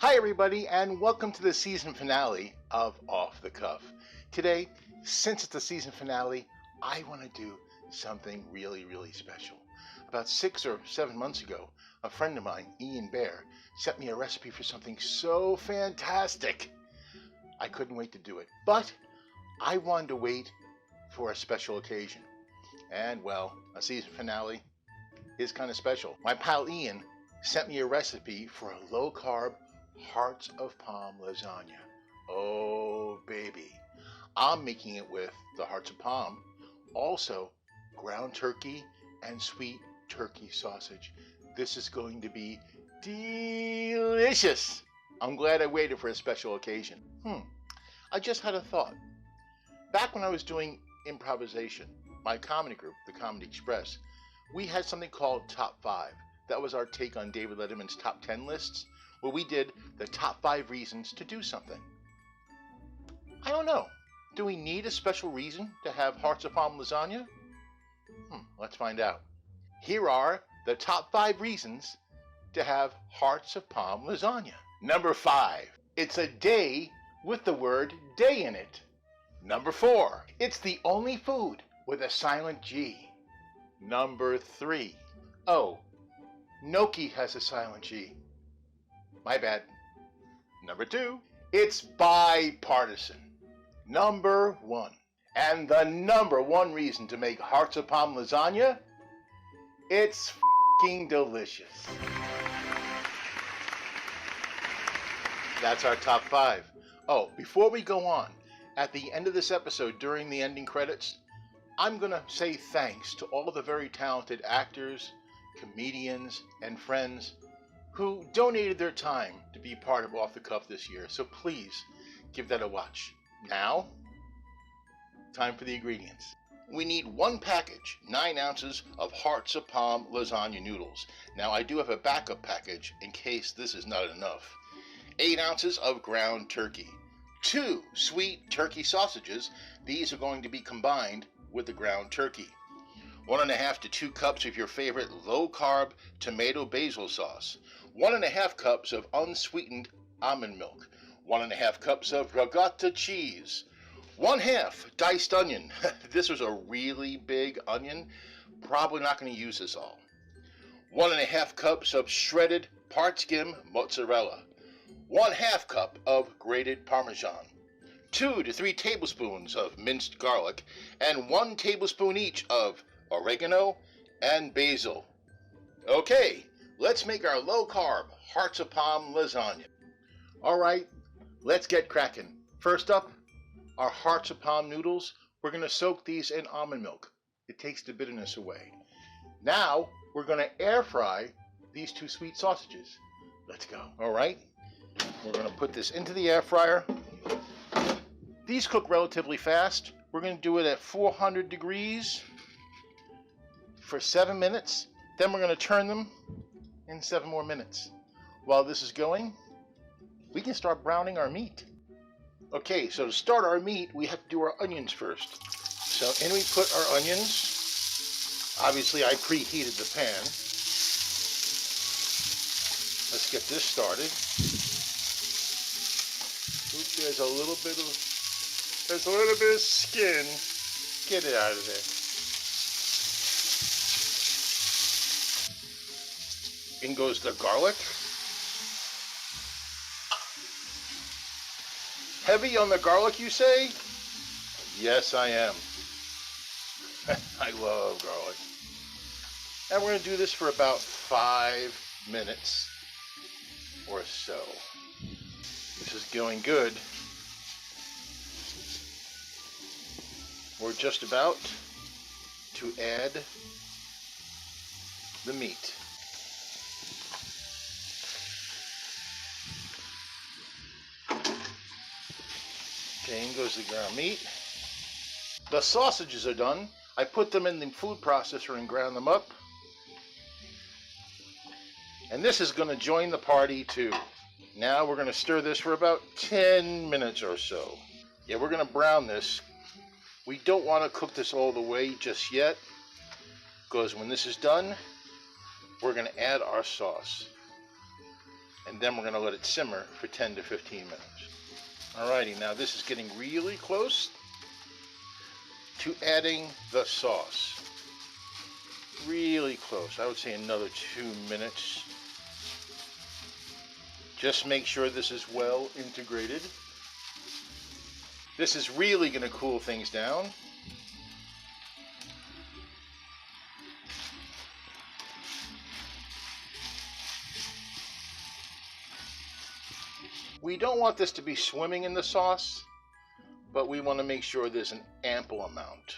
Hi everybody, and welcome to the season finale of Off the Cuff. Today, since it's the season finale, I want to do something really special. About 6 or 7 months ago, a friend of mine, Ian Bear, sent me a recipe for something so fantastic. I couldn't wait to do it, but I wanted to wait for a special occasion. And well, a season finale is kind of special. My pal Ian sent me a recipe for a low-carb hearts of palm lasagna. Oh baby, I'm making it with the hearts of palm, also ground turkey and sweet turkey sausage. This is going to be delicious. I'm glad I waited for a special occasion. I just had a thought. Back when I was doing improvisation, my comedy group, the Comedy Express, we had something called Top 5. That was our take on David Letterman's top 10 lists, where we did the top 5 reasons to do something. I don't know. Do we need a special reason to have hearts of palm lasagna? Let's find out. Here are the top 5 reasons to have hearts of palm lasagna. Number 5, it's a day with the word day in it. Number 4, it's the only food with a silent G. Number 3, oh, gnocchi has a silent G. My bad. Number 2, it's bipartisan. Number 1, and the number 1 reason to make hearts of palm lasagna, it's f***ing delicious. That's our top 5. Oh, before we go on, at the end of this episode, during the ending credits, I'm going to say thanks to all the very talented actors, comedians, and friends who donated their time to be part of Off the Cuff this year. So please give that a watch. Now, time for the ingredients. We need 1 package, 9 ounces of hearts of palm lasagna noodles. Now I do have a backup package in case this is not enough. 8 ounces of ground turkey. 2 sweet turkey sausages. These are going to be combined with the ground turkey. 1.5 to 2 cups of your favorite low-carb tomato basil sauce. 1.5 cups of unsweetened almond milk. 1.5 cups of ricotta cheese. 1/2 diced onion. This was a really big onion. Probably not going to use this all. 1.5 cups of shredded part skim mozzarella. 1/2 cup of grated Parmesan. 2 to 3 tablespoons of minced garlic, and 1 tablespoon each of oregano and basil. Okay, let's make our low-carb hearts of palm lasagna. Alright, let's get cracking. First up, our hearts of palm noodles. We're going to soak these in almond milk. It takes the bitterness away. Now, we're going to air fry these 2 sweet sausages. Let's go. Alright, we're going to put this into the air fryer. These cook relatively fast. We're going to do it at 400 degrees for 7 minutes. Then we're going to turn them in 7 more minutes. While this is going, we can start browning our meat. Okay, so to start our meat, we have to do our onions first. So in we put our onions. Obviously, I preheated the pan. Let's get this started. Oops, there's a little bit of skin. Get it out of there. In goes the garlic. Heavy on the garlic, you say? Yes, I am. I love garlic. And we're going to do this for about 5 minutes or so. This is going good. We're just about to add the meat. Okay, in goes the ground meat. The sausages are done. I put them in the food processor and ground them up. And this is going to join the party too. Now we're going to stir this for about 10 minutes or so. Yeah, we're going to brown this. We don't want to cook this all the way just yet, because when this is done, we're going to add our sauce. and then we're going to let it simmer for 10 to 15 minutes. Alrighty, now this is getting really close to adding the sauce. Really close. I would say another 2 minutes. Just make sure this is well integrated. This is really going to cool things down. We don't want this to be swimming in the sauce, but we want to make sure there's an ample amount.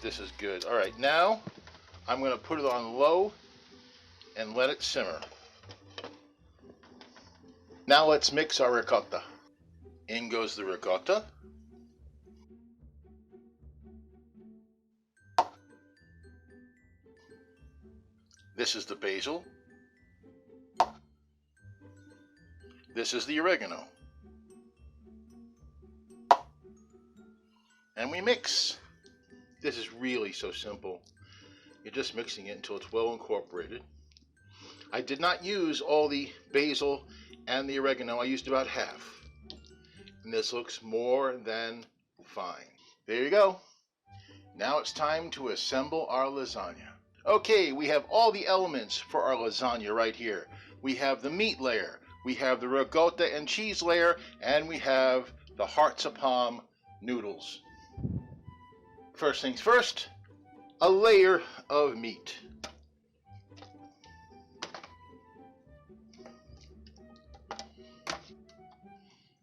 This is good. All right, now I'm going to put it on low and let it simmer. Now let's mix our ricotta. In goes the ricotta. This is the basil. This is the oregano. And we mix. This is really so simple. You're just mixing it until it's well incorporated. I did not use all the basil and the oregano. I used about half. And this looks more than fine. There you go. Now it's time to assemble our lasagna. Okay, we have all the elements for our lasagna right here. We have the meat layer, we have the ricotta and cheese layer, and we have the hearts of palm noodles. First things first, a layer of meat.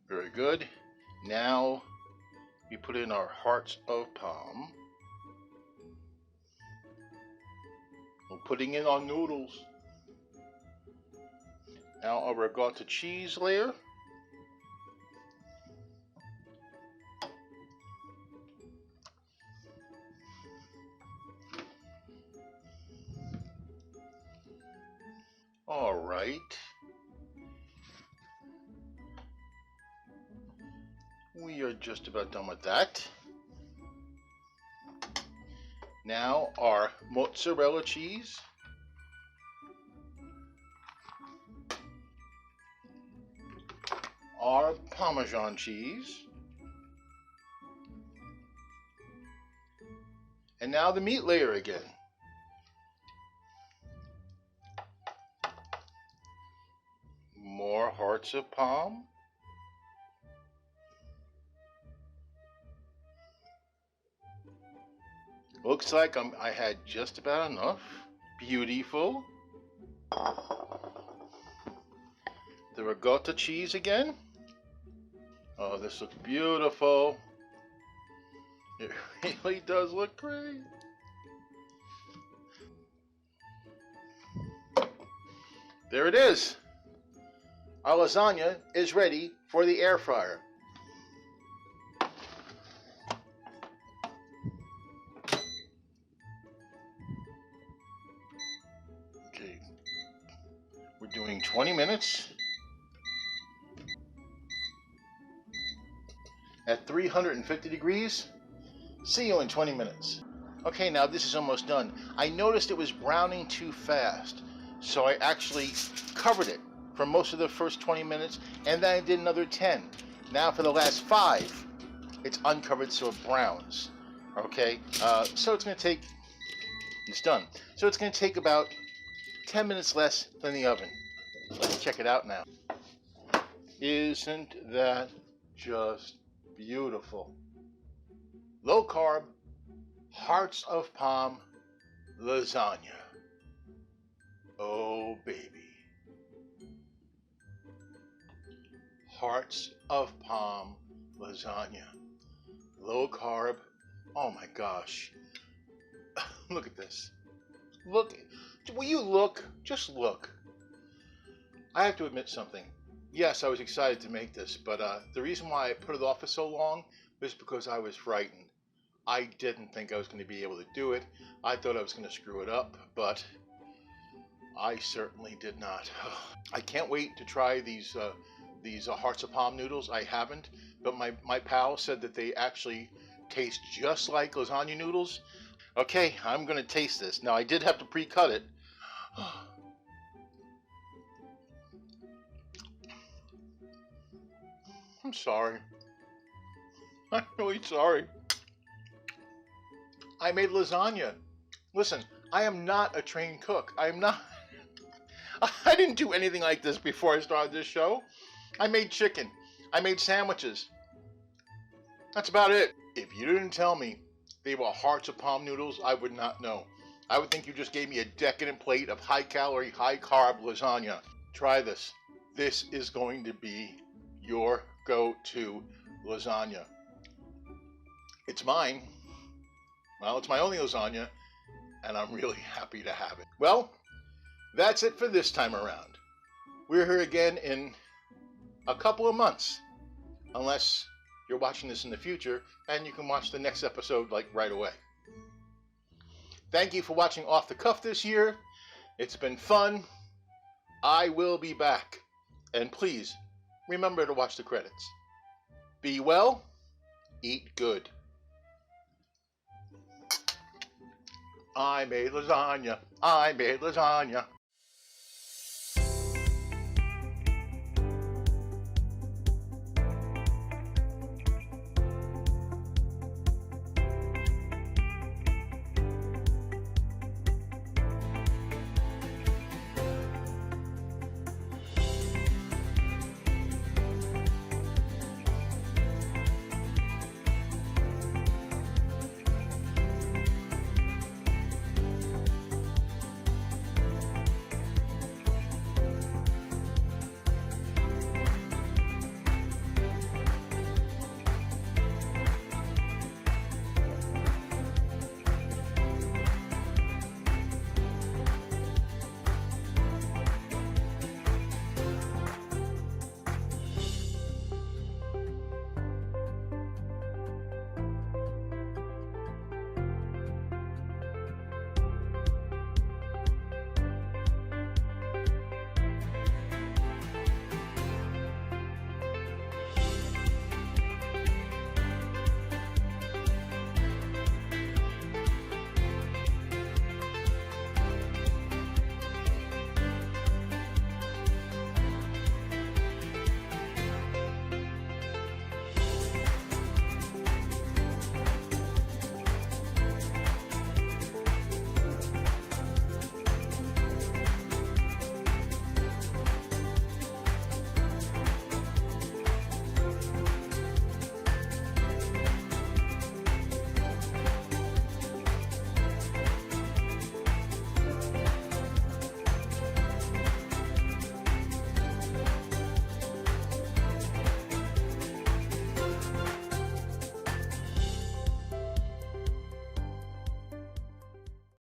Very good. Now we put in our hearts of palm. We're putting in our noodles. Now our ricotta cheese layer. All right. We are just about done with that. Now our mozzarella cheese. Our Parmesan cheese. And now the meat layer again. More hearts of palm. Looks like I had just about enough. Beautiful. The ricotta cheese again. Oh, this looks beautiful. It really does look great. There it is. Our lasagna is ready for the air fryer. Okay, we're doing 20 minutes at 350 degrees. See you in 20 minutes. Okay, now this is almost done. I noticed it was browning too fast, so I actually covered it for most of the first 20 minutes, and then I did another 10. Now for the last 5, it's uncovered so it browns. Okay, so it's going to take, it's done. So it's going to take about 10 minutes less than the oven. Let's check it out now. Isn't that just beautiful? Low carb, hearts of palm lasagna. Oh baby. Hearts of palm lasagna. Low carb. Oh my gosh. Look at this. Look. Will you look? Just look. I have to admit something. Yes, I was excited to make this, but the reason why I put it off for so long was because I was frightened. I didn't think I was going to be able to do it. I thought I was going to screw it up, but I certainly did not. I can't wait to try these hearts of palm noodles. I haven't, but my pal said that they actually taste just like lasagna noodles. Okay, I'm going to taste this. Now, I did have to pre-cut it. I'm sorry. I'm really sorry. I made lasagna. Listen, I am not a trained cook. I am not. I didn't do anything like this before I started this show. I made chicken. I made sandwiches. That's about it. If you didn't tell me they were hearts of palm noodles, I would not know. I would think you just gave me a decadent plate of high calorie, high carb lasagna. Try this. This is going to be your go-to lasagna. It's mine. Well, it's my only lasagna, and I'm really happy to have it. Well, that's it for this time around. We're here again in a couple of months, unless you're watching this in the future and you can watch the next episode like right away. Thank you for watching Off the Cuff this year. It's been fun. I will be back. And please, remember to watch the credits. Be well, eat good. I made lasagna. I made lasagna.